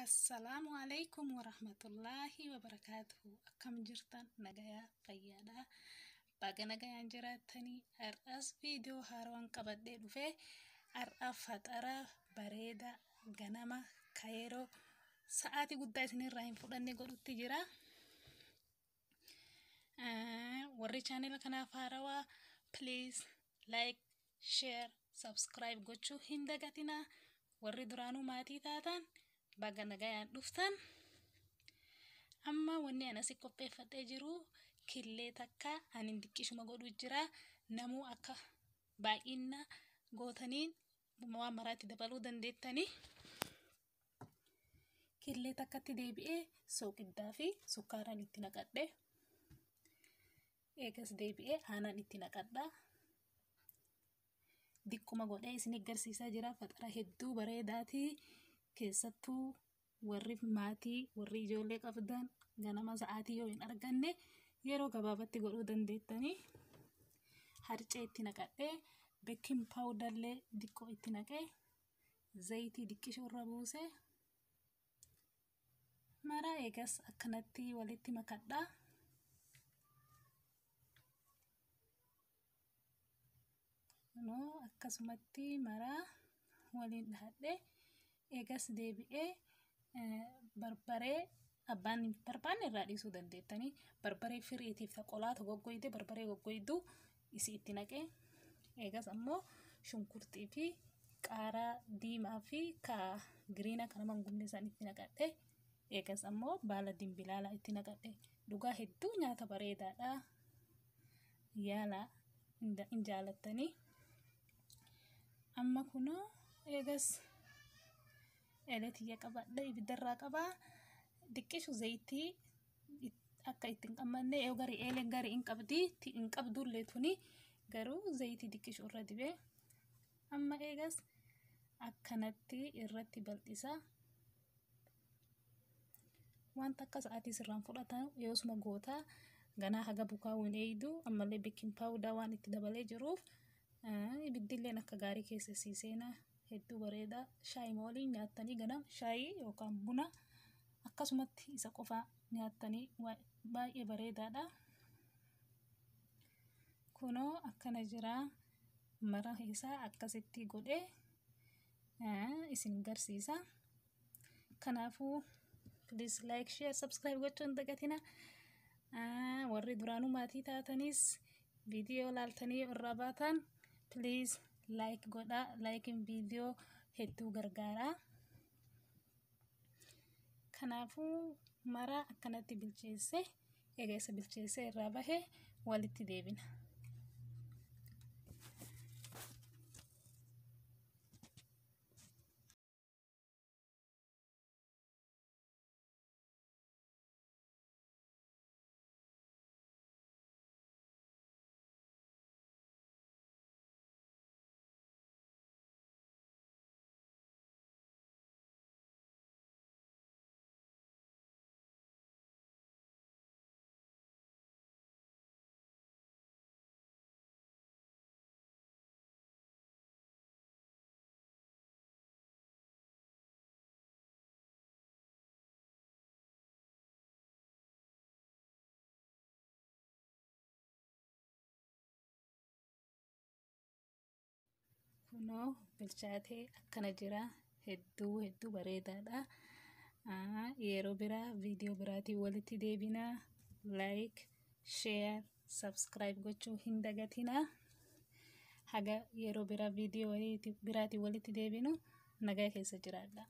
Assalamualaikum warahmatullahi wabarakatuh. Akkam jirtan nagaya fayyada. Baga nagayaan jiraatanii har'as viidiyoo haaraan qabadhee dhufe har'a faxara bareeda ganama kayeroo sa'aatii guddaa isinirraa hin fudhanne godhutti jira. Warri channel kanaaf haarawaa please like, share, subscribe gochuu hin dagatinaa. Warri duraanuu maatii taatan baga nagayaan dhuftan. Amma wanni anasi qopheeffadhee jiru killee takka anin diqqishuma godhu jira. Namuu akka baay'ina gootaniin waan maraatti dabaluu dandeettanii. Killee takkatti deebi'ee soqiddaa fi sukkaaraan itti naqadhe. Eegas deebi'ee aanan itti naqadha. Diqquma godhee isin agarsiisaa jira. Faxara hedduu bareedaati. Keessattuu warri maatii warri ijoollee qabdan ganama sa'aatii yoo hin arganne yeroo gabaabatti godhuu dandeettanii. Harcee itti naqadhee baking powder illee diqqoo itti naqee zayitii diqqishoo irra buusee maraa eegas akkanatti walitti makadhaa. Akkasumatti maraa waliin dhahadhee eegas deebi'ee barbaree abbaan barbaanne irraa dhiisuu dandeettanii. Barbaree firiitiif qolaata goggoyde barbaree goggoyduu isi itti naqee eegas ammoo shunkurtii fi qaaraa diimaa fi giriina kan nama hin gubne san itti naqadhe. Eegas ammoo baala dimbilaalaa itti naqadhe. Dhugaa hedduu nyaata bareedaadha. Yaala hin jaalattanii. Amma kunoo eegas eeletiyya qabadhe ibiddarraa qabaa. Diqqishu zayitii akka ittiin qabmanne yoo gari eeleen gari hin qabdii hin qabdullee tuni garuu zayitii diqqishu irra dibee amma eegas akkanatti irratti bal'isaa. Wanta akka sa'aatii sirraan fudhatan yoosuma gootaa ganaa haga bukaa'uu hin eeydu. Ammallee baking powder waan itti dabalee jiruuf ibiddilleen akka gaarii keessa seenaa. Hedduu bareeda. Shaayii waliin nyaattanii ganama shaayii yookaan buna akkasumatti isa qofaa nyaattanii baay'ee bareedaadha. Kunoo akkana jira. Mara isaa akkasitti godhee isin agarsiisa. Kanaafuu please like, share, subscribe gochuu hin dagatinaa. Warri duraanuu maatii taatanis viidiyoo laaltanii irraa baatan please like godhaa. Likein viidiyoo hedduu gargaara. Kanaafuu maraa akkanatti bilcheesse eega isa bilcheesse irraa bahee walitti deebina. Kunoo bilchaatee akkana jira. Hedduu bareedaadha. Yeroo biraa viidiyoo biraatiin walitti deebinaa. Like, share, subscribe gochuu hin dagatinaa. Haga yeroo biraa viidiyoo biraatiin walitti deebinu nagaa keessa jiraadha.